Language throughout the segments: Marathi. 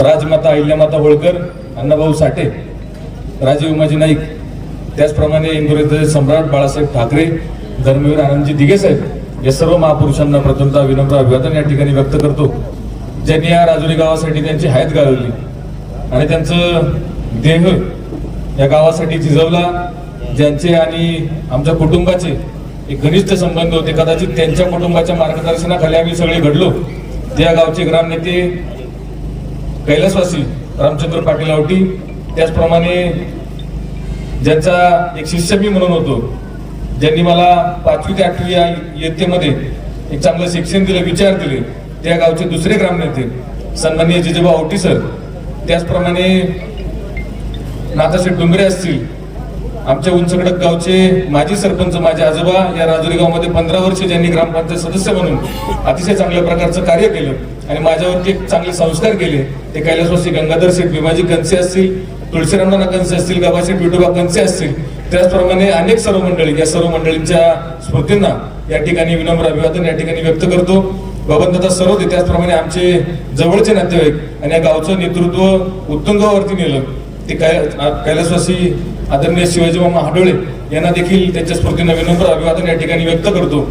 राजमाता अहिल्यामाता होळकर, अण्णाभाऊ साठे, राजे उमाजी नाईक, त्याचप्रमाणे इंदुरीचे सम्राट बाळासाहेब ठाकरे, धर्मवीर आनंदजी दिघे साहेब, या सर्व महापुरुषांना प्रथमतः विनम्र अभिवादन या ठिकाणी व्यक्त करतो, ज्यांनी या राजुरी गावासाठी त्यांची हयात गाळवली आणि त्यांचं देह या गावासाठी झिजवला, ज्यांचे आणि आमच्या कुटुंबाचे एक घनिष्ठ संबंध होते. कदाचित त्यांच्या कुटुंबाच्या मार्गदर्शनाखाली आम्ही सगळे घडलो. त्या गावचे ग्रामनेते कैलासवासी रामचंद्र पाटील आवटी, त्याचप्रमाणे ज्यांचा एक शिष्य मी म्हणून होतो, ज्यांनी मला 5वी ते 8वी इयत्तेमध्ये एक चांगलं शिक्षण दिलं, विचार दिले, त्या गावचे दुसरे ग्रामनेते सन्माननीय जिजेबा आवटी सर, त्याचप्रमाणे नाथाशेठ डुंगरे असतील, आमच्या उंचकडक गावचे माजी सरपंच माझे आजोबा, या राजुरी गावामध्ये 15 वर्ष ज्यांनी ग्रामपंचायत सदस्य म्हणून अतिशय चांगल्या प्रकारचं कार्य केलं आणि माझ्यावरती चांगले संस्कार केले, ते कैलासवासी गंगाधर शेठ भीमाजी कनसे असतील, तुळशीरामनाना कनसे असतील, गाबाशेठ विठोबा कनसे असतील, त्याचप्रमाणे अनेक सर्व मंडळी, या सर्व मंडळींच्या स्मृतींना या ठिकाणी विनम्र अभिवादन या ठिकाणी व्यक्त करतो. बबनदादा सरोदे, त्याचप्रमाणे आमचे जवळचे नातेवाईक आणि या गावचं नेतृत्व उत्तुंगावरती नेलं ते कैलासवासी आदरणीय शिवाजी मामा हाडोळे यांना देखील त्यांच्या स्मृतीनं विनम्र अभिवादन या ठिकाणी व्यक्त करतो.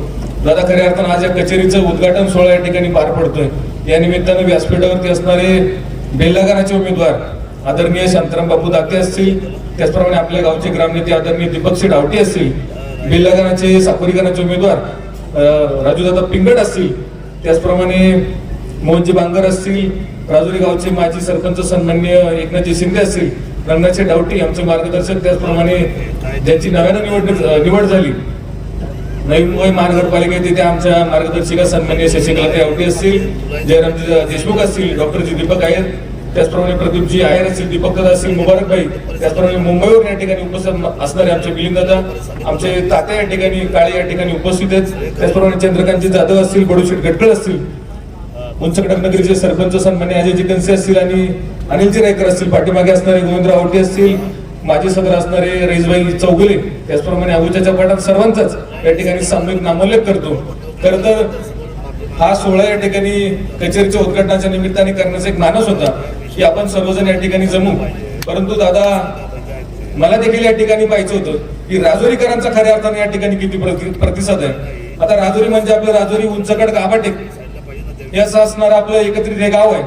दादा, खऱ्या अर्थानं आज या कचेरीचं उद्घाटन सोहळा या ठिकाणी पार पडतोय. या निमित्तानं व्यासपीठावरती असणारे बेलगाराचे उमेदवार आदरणीय शांताराम बापू दाते असतील, त्याचप्रमाणे आपल्या गावचे ग्रामनेते आदरणीय दीपकजी डावटे असतील, बेलगाराचे साकोरीकरांचे उमेदवार राजूदादा पिंगड असतील, त्याचप्रमाणे मोहनजी बांगर असतील, राजुरी गावचे माजी सरपंच सन्माननीय एकनाथजी शिंदे असतील, रंगाचे डावटी आमचे मार्गदर्शक, त्याचप्रमाणे ज्यांची नव्यानं निवड झाली नवी मुंबई महानगरपालिकेत, तिथे आमच्या मार्गदर्शिका सन्माननीय शशिकला आवटी असतील, जयरामजी देशमुख असतील, डॉक्टरजी दीपक आयर, त्याचप्रमाणे प्रदीपजी आयर असतील, दीपक दादा असतील, मुबारकभाई, त्याचप्रमाणे मुंबईवर या ठिकाणी उपस्थित असणारे आमचे मिलिंद दादा, आमचे तात्या या ठिकाणी काळे या ठिकाणी उपस्थित आहेत, त्याचप्रमाणे चंद्रकांतजी जाधव असतील, बडूशेठ गटकळ असतील, उंचकडक नगरीचे सरपंच सन्मान्य अजयजी कनसे असतील आणि अनिलजी रायकर असतील, पाठीमागे असणारे गोविंदराव आवटे असतील, माजी सदर असणारे रईसभाई चौगुले, त्याचप्रमाणे अबुच्याच्या पाठात सर्वांचाच या ठिकाणी सामूहिक नामोल्लेख करतो. खरं तर हा सोहळा या ठिकाणी कचेरीच्या उद्घाटनाच्या निमित्ताने करण्याचा एक मानस होता की आपण सर्वजण या ठिकाणी जमू, परंतु दादा मला देखील या ठिकाणी पाहिजे होतं की राजुरीकरांचा खऱ्या अर्थाने या ठिकाणी किती प्रतिसाद आहे. आता राजुरी म्हणजे आपलं राजुरी उंचकड गाभाटे हे असं असणारं आपलं एकत्रित हे गाव आहे.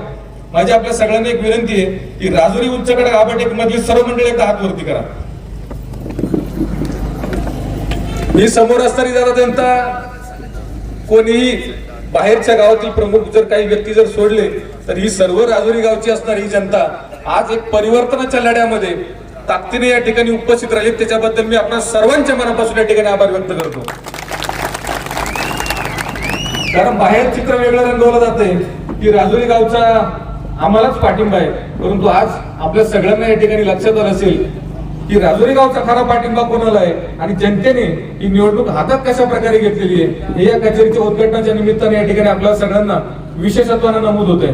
माझी आपल्या सगळ्यांना एक विनंती आहे की राजुरी उंचकड गाभाटे मधली सर्व मंडळी एकदा हात वरती करा. ही समोर असणारी दादा जनता, कोणीही बाहेरच्या गावातील प्रमुख जर काही व्यक्ती जर सोडले तर ही सर्व राजुरी गावची असणारी ही जनता आज एक परिवर्तनाच्या लढ्यामध्ये ताकदीने या ठिकाणी उपस्थित राहिली. त्याच्याबद्दल मी आपल्या सर्वांच्या मनापासून या ठिकाणी आभार व्यक्त करतो. कारण बाहेर चित्र वेगळं रंगवलं जाते की राजुरी गावचा आम्हालाच पाठिंबा आहे, परंतु आज आपल्या सगळ्यांना या ठिकाणी लक्षात आलं असेल की राजुरी गावचा खरा पाठिंबा कोणाला आहे आणि जनतेने ही निवडणूक हातात कशा प्रकारे घेतलेली आहे हे या कचेरीच्या उद्घाटनाच्या निमित्ताने या ठिकाणी आपल्या सगळ्यांना विशेषत्वानं नमूद होत आहे.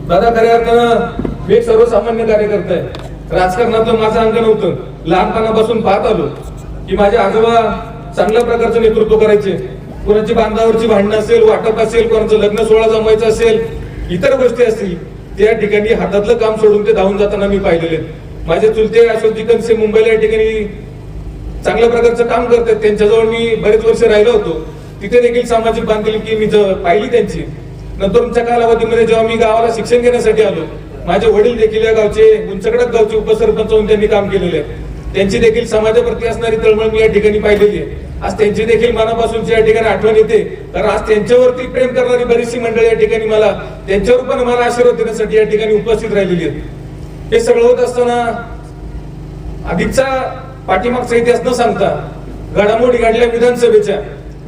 दादा, खऱ्या अर्थानं एक सर्वसामान्य कार्यकर्ता आहे. राजकारणातलं माझं अंग नव्हतं. लहानपणापासून पाहत आलो की माझे आजोबा चांगल्या प्रकारचं नेतृत्व करायचे. कोणाची बांधावरची भांडणं असेल, वाटप असेल, कोणाचं लग्न सोहळा जमवायचं असेल, इतर गोष्टी असतील, त्या ठिकाणी हातातलं काम सोडून ते धावून जाताना मी पाहिलेले. माझे चुलते अशोकजी कनसे मुंबईला या ठिकाणी चांगल्या प्रकारचं काम करतात. त्यांच्याजवळ मी बरेच वर्ष राहिलो होतो. तिथे देखील सामाजिक बांधिलकी मी पाहिली त्यांची. नंतरच्या कालावधीमध्ये जेव्हा मी गावाला शिक्षण घेण्यासाठी आलो, माझे वडील देखील या गावचे उंचकडक गावचे उपसरपंच म्हणून त्यांनी काम केलेले आहे. त्यांची देखील समाजाप्रती असणारी तळमळ मी या ठिकाणी पाहिलेली आहे. आज त्यांची देखील मनापासूनची या ठिकाणी आठवण येते, कारण आज त्यांच्यावरती प्रेम करणारी बरीचशी मंडळी या ठिकाणी मला त्यांच्यावर पण मला आशीर्वाद देण्यासाठी या ठिकाणी उपस्थित राहिलेली आहेत. हे सगळं होत असताना अधिकचा पाठीमागचा इतिहास न सांगता घडामोडी घडल्या विधानसभेच्या.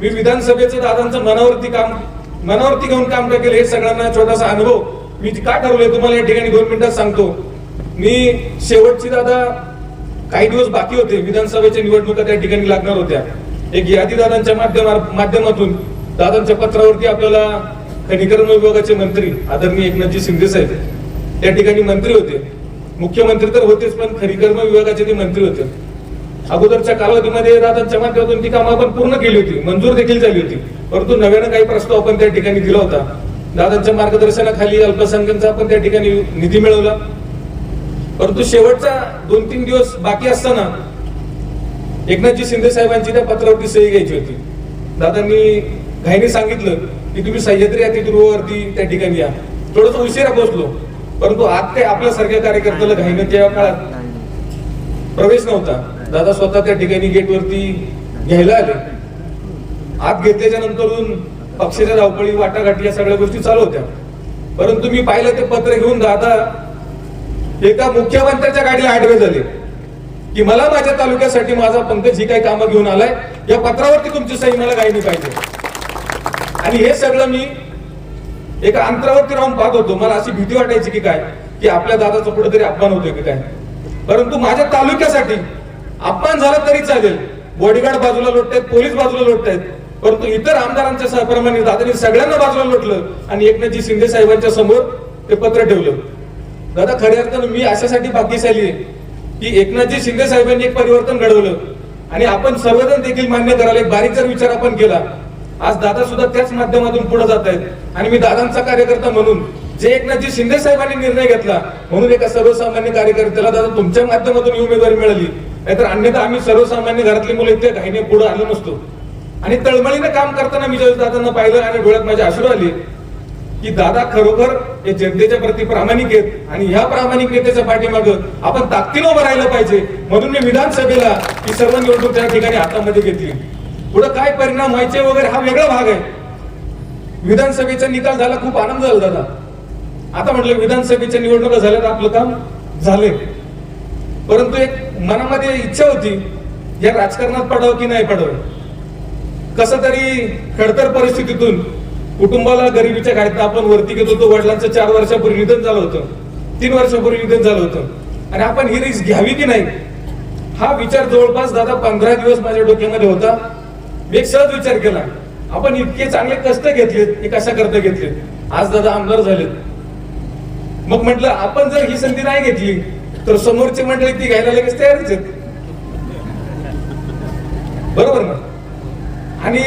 मी विधानसभेचं दादांचं मनावरती घेऊन काम का केलं हे सगळ्यांना छोटासा अनुभव मी का ठरवलंय तुम्हाला या ठिकाणी 2 मिनिटात सांगतो. मी शेवटची दादा काही दिवस बाकी होते, विधानसभेच्या निवडणुका त्या ठिकाणी लागणार होत्या. एक यादी दादांच्या माध्यमातून दादांच्या पत्रावरती आपल्याला खनिकर्म विभागाचे मंत्री आदरणीय एकनाथजी शिंदे साहेब त्या ठिकाणी मंत्री होते. मुख्यमंत्री तर होतेच, पण खनिकर्म विभागाचे ते मंत्री होते. अगोदरच्या कालावधीमध्ये दादांच्या माध्यमातून ती कामं आपण पूर्ण केली होती, मंजूर देखील झाली होती, परंतु नव्यानं काही प्रस्ताव आपण त्या ठिकाणी दिला होता. दादांच्या मार्गदर्शनाखाली अल्पसंख्याकांचा आपण त्या ठिकाणी निधी मिळवला. परंतु शेवटचा 2-3 दिवस बाकी असताना एकनाथजी शिंदे साहेबांची त्या पत्रावरती सही घ्यायची होती. दादांनी घाईने सांगितलं की तुम्ही सह्याद्री अतिथीगृहावरती त्या ठिकाणी या. थोडंसं उशिरा पोहोचलो, परंतु आज ते आपल्यासारख्या कार्यकर्त्याला घाईने त्या काळात प्रवेश नव्हता. दादा स्वतः त्या ठिकाणी गेटवरती घ्यायला आले. आत घेतल्याच्या नंतरून पक्षाच्या धावपळी वाटाघाटी या सगळ्या गोष्टी चालू होत्या. परंतु मी पाहिलं ते पत्र घेऊन दादा एका मुख्यमंत्र्याच्या गाडीला आडवे झाले की मला माझ्या तालुक्यासाठी माझा पंकज ही काही कामं घेऊन आलाय, या पत्रावरती तुमची सही मला घाईने पाहिजे. आणि हे सगळं मी एका अंतरावरती राहून पाहत होतो. मला अशी भीती वाटायची की काय की आपल्या दादाचा कुठेतरी अपमान होतोय की काय. परंतु माझ्या तालुक्यासाठी अपमान झाला तरी चालेल, बॉडीगार्ड बाजूला लोटतायत, पोलीस बाजूला लोटतायत, परंतु इतर आमदारांच्या सहप्रमाणे दादांनी सगळ्यांना बाजूला लोटलं आणि एकनाथजी शिंदे साहेबांच्या समोर ते पत्र ठेवलं. दादा खऱ्या अर्थानं मी अशासाठी भाग्यशाली आहे की एकनाथजी शिंदे साहेबांनी एक परिवर्तन घडवलं आणि आपण सर्वजण देखील मान्य करायला एक बारीक जर विचार आपण केला, आज दादा सुद्धा त्याच माध्यमातून पुढे जात आहेत. आणि मी दादांचा कार्यकर्ता म्हणून जे एकनाथजी शिंदे साहेबांनी निर्णय घेतला म्हणून एका सर्वसामान्य कार्यकर्त्याला दादा तुमच्या माध्यमातून ही उमेदवारी मिळाली, नाहीतर अन्यथा आम्ही सर्वसामान्य घरातली मुलं इतक्या घाईने पुढे आलो नसतो. आणि तळमळीने काम करताना मी ज्यावेळेस दादांना पाहिलं आणि डोळ्यात माझ्या अश्रू आले की दादा खरोखर हे जनतेच्या प्रती प्रामाणिक आहेत आणि ह्या प्रामाणिकतेच्या पाठीमागं आपण ताकदीने उभं राहिलं पाहिजे. म्हणून मी विधानसभेला ही सर्व निवडणूक त्या ठिकाणी हातामध्ये घेतली. पुढे काय परिणाम व्हायचे वगैरे हा वेगळा भाग आहे. विधानसभेचा निकाल झाला, खूप आनंद झाला दादा. आता म्हटलं विधानसभेच्या निवडणुका झाल्या तर आपलं काम झाले. परंतु एक मनामध्ये इच्छा होती या राजकारणात पडावं की नाही पडावं. कसं तरी खडतर परिस्थितीतून कुटुंबाला गरिबीच्या घाईत आपण वरती घेत होतो. वडिलांचं 4 वर्षापूर्वी निधन झालं होतं, 3 वर्षापूर्वी निधन झालं होतं आणि आपण ही रिस्क घ्यावी की नाही हा विचार जवळपास दादा 15 दिवस माझ्या डोक्यामध्ये होता. मी एक सहज विचार केला, आपण इतके चांगले कष्ट घेतलेत, हे कशा करता घेतलेत, आज दादा आमदार झालेत. मग म्हटलं आपण जर ही संधी नाही घेतली तर समोरची मंडळी ती घ्यायला लगेच तयारच आहेत, बरोबर ना. आणि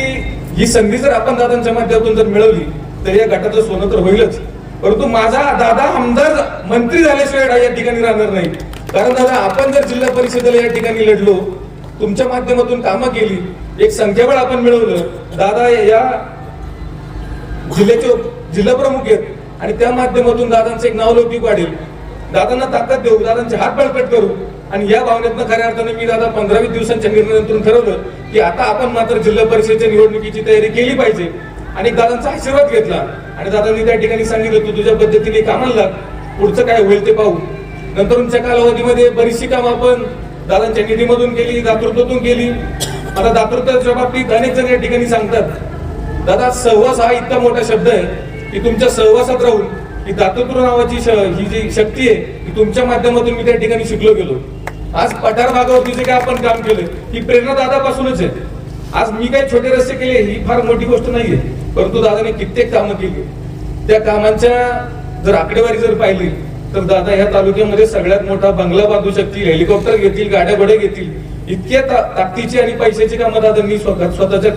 ही संधी जर आपण दादांच्या माध्यमातून जर मिळवली तर या गटाचं सोनं तर होईलच. परंतु माझा दादा आमदार मंत्री झाल्याशिवाय या ठिकाणी राहणार नाही. कारण दादा आपण जर जिल्हा परिषदेला या ठिकाणी लढलो, तुमच्या माध्यमातून कामं केली, एक संख्याबळ आपण मिळवलं, दादा या जिल्ह्याचे जिल्हा प्रमुख आहेत आणि त्या माध्यमातून दादांचं एक नावलौकिक वाढेल. दादांना ताकद देऊ, दादांचे हात बळकट करू. आणि या भावनेतनं खऱ्या अर्थाने मी दादा 15-20 दिवसांच्या निर्णयानंतर ठरवलं की आता आपण मात्र जिल्हा परिषदेच्या निवडणुकीची तयारी केली पाहिजे. आणि दादांचा आशीर्वाद घेतला आणि दादांनी त्या ठिकाणी सांगितलं तू तुझ्या पद्धतीने कामाला लाग, पुढचं काय होईल ते पाहू. नंतरच्या कालावधीमध्ये बरीचशी कामं आपण दादांच्या निधीमधून केली, दातृत्वातून केली. आता दातृत्वाच्या बाबतीत अनेक जण या ठिकाणी सांगतात दादा सहवास हा इतका मोठा शब्द आहे की तुमच्या सहवासात राहून ही दातृत्व नावाची ही जी शक्ती आहे ती तुमच्या माध्यमातून मी त्या ठिकाणी शिकलो गेलो. आज पठार भागावरती जे काय आपण काम केलं ही प्रेरणा दादापासूनच आहे. आज मी काही छोटे रस्ते केले ही फार मोठी गोष्ट नाहीये, परंतु दादाने कित्येक कामं केली. त्या कामांच्या जर आकडेवारी जर पाहिली तर दादा ह्या तालुक्यामध्ये सगळ्यात मोठा बंगला बांधू शकतील, हेलिकॉप्टर घेतील, गाड्या बडे घेतील, इतक्या ताकदीची आणि पैशाची कामं दादांनी स्वतःच्या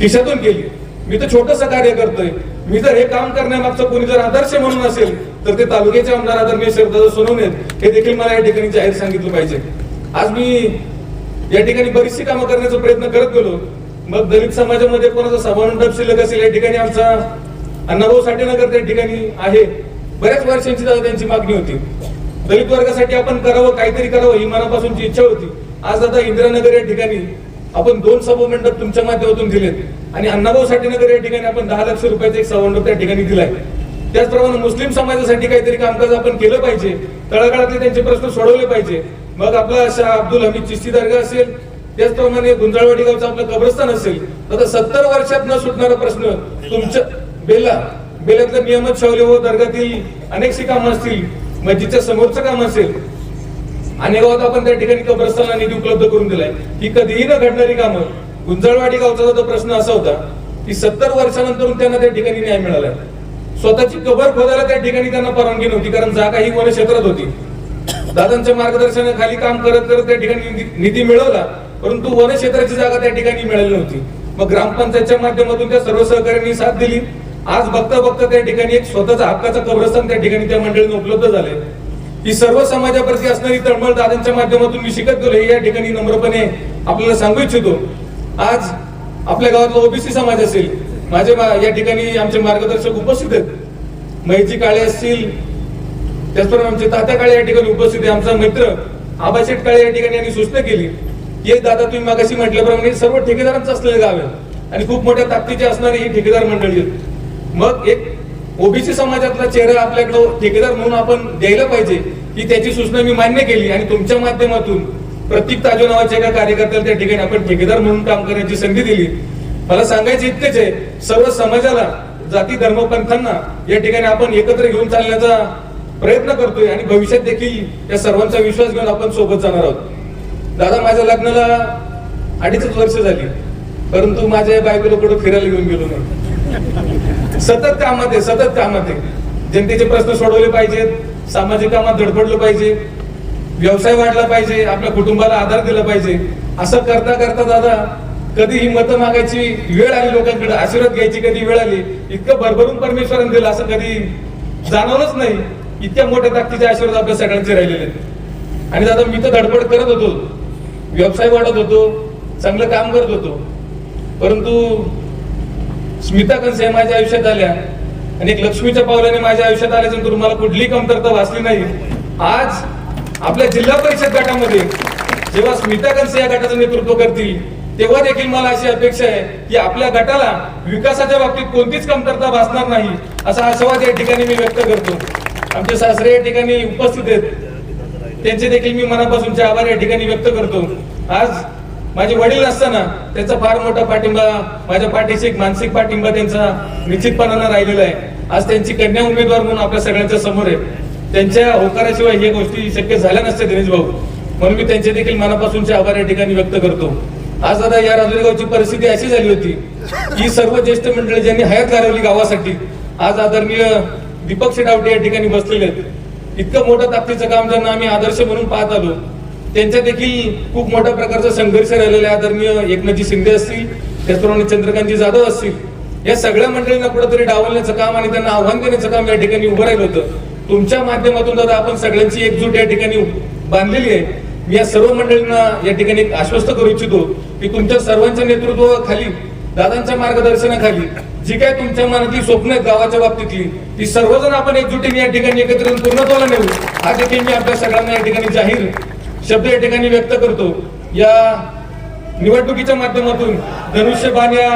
खिशातून केली. मी तर छोटंसं कार्य करतोय. मी जर हे काम करण्यामागचा कोणी जर आदर्श म्हणून असेल तर ते तालुक्याचे आमदार आदरणीय शरददादा सोनवणे हे देखील मला या ठिकाणी जाहीर सांगितलं पाहिजे. आज मी या ठिकाणी बरीचशी कामं करण्याचा प्रयत्न करत गेलो. मग दलित समाजामध्ये कोणाचा सभामंडप शिल्लक असेल, या ठिकाणी आमचा अण्णाभाऊ साठेनगर त्या ठिकाणी आहे. बऱ्याच वर्षांची दादा त्यांची मागणी होती, दलित वर्गासाठी आपण करावं, काहीतरी करावं ही मनापासूनची इच्छा होती. आज दादा इंदिरानगर या ठिकाणी आपण 2 सभामंडप तुमच्या माध्यमातून दिलेत आणि अण्णाभाऊ साठेनगर या ठिकाणी आपण 10 लाख रुपयाचा एक सभामंडप त्या ठिकाणी दिलाय. त्याचप्रमाणे मुस्लिम समाजासाठी काहीतरी कामकाज आपण केलं पाहिजे, तळागाळातले त्यांचे प्रश्न सोडवले पाहिजे. मग आपला शाह अब्दुल हमीद चिश्ती दर्गा असेल, त्याचप्रमाणे गुंजाळवाडी गावचं आपलं कब्रस्तान असेल. आता 70 वर्षात न सुटणारा प्रश्न तुमच्या बेलातलं नियमित शावली व दर्गातील अनेकशी कामं असतील, मस्जिदच्या समोरचं काम असेल, अनेक गावात आपण त्या ठिकाणी कब्रस्तानला निधी उपलब्ध करून दिलाय. ही कधीही न घडणारी कामं. गुंजाळवाडी गावचा जो प्रश्न असा होता की 70 वर्षानंतर त्यांना त्या ठिकाणी न्याय मिळालाय. स्वतःची कबर खोदायला त्या ठिकाणी त्यांना परवानगी नव्हती, कारण जागा ही वन क्षेत्रात होती. दादांच्या मार्गदर्शनाखाली काम करत करत त्या ठिकाणी निधी मिळवला, परंतु वन क्षेत्राची जागा त्या ठिकाणी मिळाली नव्हती. मग ग्रामपंचायतच्या माध्यमातून त्या सर्व सहकार्यांनी साथ दिली आज बघता बघता त्या ठिकाणी एक स्वतःचा हक्काचं कब्रस्तान त्या ठिकाणी त्या मंडळीने उपलब्ध झालंय. ही सर्व समाजाप्रती असणारी तळमळ दादांच्या माध्यमातून मी शिकत गेलो हे या ठिकाणी नम्रपणे आपल्याला सांगू इच्छितो. आज आपल्या गावातला ओबीसी समाज असेल, या ठिकाणी आमचे मार्गदर्शक उपस्थित आहेत, महेशजी काळे असतील, त्याचप्रमाणे आमचे तात्या काळे या ठिकाणी उपस्थित आहे. आमचा मित्र आबाशेठ काळे या ठिकाणी यांनी सूचना केली की दादा तुम्ही मागाशी म्हटल्याप्रमाणे सर्व ठेकेदारांचं असलेलं गाव आहे आणि खूप मोठ्या ताकदीचे असणारी ही ठेकेदार मंडळी आहेत. मग एक ओबीसी समाजातला चेहरा आपल्याकडे ठेकेदार म्हणून आपण द्यायला पाहिजे ही त्याची सूचना मी मान्य केली आणि तुमच्या माध्यमातून प्रतीक ताजो नावाच्या एका कार्यकर्त्याला त्या ठिकाणी आपण ठेकेदार म्हणून काम करण्याची संधी दिली. मला सांगायचं इतकेच आहे, सर्व समाजाला, जाती धर्म पंथांना या ठिकाणी आपण एकत्र घेऊन चालण्याचा प्रयत्न करतोय आणि भविष्यात देखील या सर्वांचा विश्वास घेऊन आपण सोबत जाणार आहोत. दादा माझ्या लग्नाला 2.5 वर्ष झाली, परंतु माझ्या बायकोला कुठं फिरायला घेऊन गेलो नाही. सतत कामात आहे. जनतेचे प्रश्न सोडवले पाहिजेत, सामाजिक कामात धडपडलं पाहिजे, व्यवसाय वाढला पाहिजे, आपल्या कुटुंबाला आधार दिला पाहिजे. असं करता करता दादा कधी ही मतं मागायची वेळ आली, लोकांकडे आशीर्वाद घ्यायची कधी वेळ आली, इतकं भरभरून परमेश्वराने दिलं असं कधी जाणवलंच नाही. इतक्या मोठ्या ताकदीचे आशीर्वाद आपल्या सगळ्यांचे राहिलेले आहेत. आणि दादा मी तर धडपड करत होतो, व्यवसाय वाढत होतो, चांगलं काम करत होतो, परंतु स्मिता कंसे माझ्या आयुष्यात आल्या आणि एक लक्ष्मीच्या पावलाने माझ्या आयुष्यात आल्यानंतर तुम्हाला कुठलीही कमतरता भासली नाही. आज आपल्या जिल्हा परिषद गटामध्ये जेव्हा स्मिता कंसे या गटाचं नेतृत्व करतील तेव्हा देखील मला अशी अपेक्षा आहे की आपल्या गटाला विकासाच्या बाबतीत कोणतीच कमतरता भासणार नाही असा आशावाद या ठिकाणी मी व्यक्त करतो. आमचे सासरे या ठिकाणी उपस्थित आहेत, त्यांचे देखील मी मनापासूनचे आभार या ठिकाणी व्यक्त करतो. आज माझे वडील असताना त्यांचा फार मोठा पाठिंबा, माझ्या पाठीशी एक मानसिक पाठिंबा त्यांचा निश्चितपणानं राहिलेला आहे. आज त्यांची कन्या उमेदवार म्हणून आपल्या सगळ्यांच्या समोर आहे. त्यांच्या होकाराशिवाय हे गोष्टी शक्य झाल्या नसत्या दिनेश भाऊ, म्हणून मी त्यांचे देखील मनापासूनचे आभार या ठिकाणी व्यक्त करतो. आज दादा या राजुरीगावची परिस्थिती अशी झाली होती की सर्व ज्येष्ठ मंडळी ज्यांनी हयात घालवली गावासाठी आज आदरणीय दीपक शेडावटे या ठिकाणी बसलेले आहेत. इतकं मोठं ताकदीचं काम ज्यांना आम्ही आदर्श म्हणून पाहत आलो त्यांच्या देखील खूप मोठ्या प्रकारचा संघर्ष राहिलेला आहे. आदरणीय एकनाथजी शिंदे असतील, त्याचप्रमाणे चंद्रकांतजी जाधव असतील, या सगळ्या मंडळींना कुठेतरी डावलण्याचं काम आणि त्यांना आव्हान देण्याचं काम या ठिकाणी उभं राहिलं होतं. तुमच्या माध्यमातून दादा आपण सगळ्यांची एकजूट या ठिकाणी बांधलेली आहे. मी या सर्व मंडळींना या ठिकाणी आश्वस्त करू इच्छितो की तुमच्या सर्वांच्या नेतृत्वाखाली, दादांच्या मार्गदर्शनाखाली जी काय तुमच्या मनातली स्वप्न आहेत गावाच्या बाबतीतली ती सर्वजण आपण एकजुटीने या ठिकाणी एकत्र पूर्णत्वाला नेऊ हा देखील मी आपल्या सगळ्यांना या ठिकाणी जाहीर शब्द या ठिकाणी व्यक्त करतो. या निवडणुकीच्या माध्यमातून धनुष्यबाण या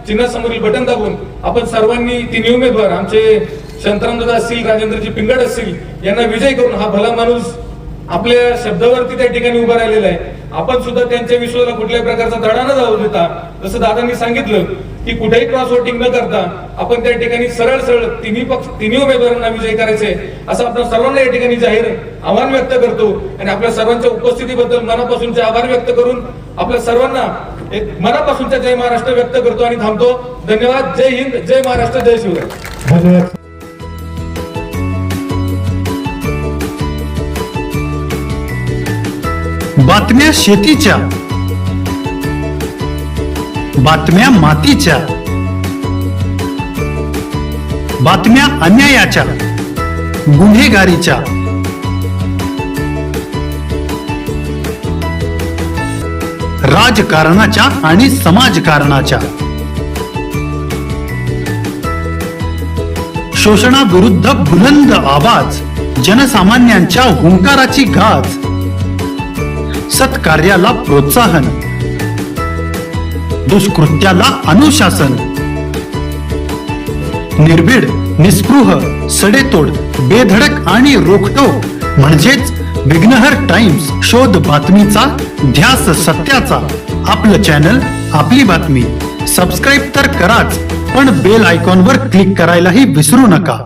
चिन्हासमोरील बटन दाबून आपण सर्वांनी तिन्ही उमेदवार आमचे शंतरामदादा असतील, राजेंद्रजी पिंगड असतील यांना विजय करून हा भला माणूस आपल्या शब्दावरती त्या ठिकाणी उभा राहिलेला आहे. आपण सुद्धा त्यांच्या विश्वासाला कुठल्याही प्रकारचा धडा न जाऊ देता, जसं दादांनी सांगितलं की कुठेही क्रॉस वोटिंग न करता आपण त्या ठिकाणी सरळ तिन्ही उमेदवारांना विजय करायचे असं आपण सर्वांना या ठिकाणी जाहीर आव्हान व्यक्त करतो. आणि आपल्या सर्वांच्या उपस्थितीबद्दल मनापासूनचे आभार व्यक्त करून आपल्या सर्वांना एक मनापासूनचा जय महाराष्ट्र व्यक्त करतो आणि थांबतो. धन्यवाद. जय हिंद, जय महाराष्ट्र, जय शिवराय. धन्यवाद. बातम्या शेतीच्या, बातम्या मातीच्या, बातम्या अन्यायाच्या, गुन्हेगारीच्या, राजकारणाच्या आणि समाजकारणाच्या, शोषणाविरुद्ध बुलंद आवाज, जनसामान्यांच्या हुंकाराची गाज, सत्कार्याला प्रोत्साहन, दुष्कृत्याला अनुशासन, निर्भीड, निस्पृह, सडेतोड, बेधडक आणि रोखटोक म्हणजेच विघ्नहर टाइम्स. शोध बातमीचा, ध्यास सत्याचा. आपलं चॅनल, आपली बातमी. सबस्क्राईब तर कराच, पण बेल आयकॉनवर क्लिक करायलाही विसरू नका.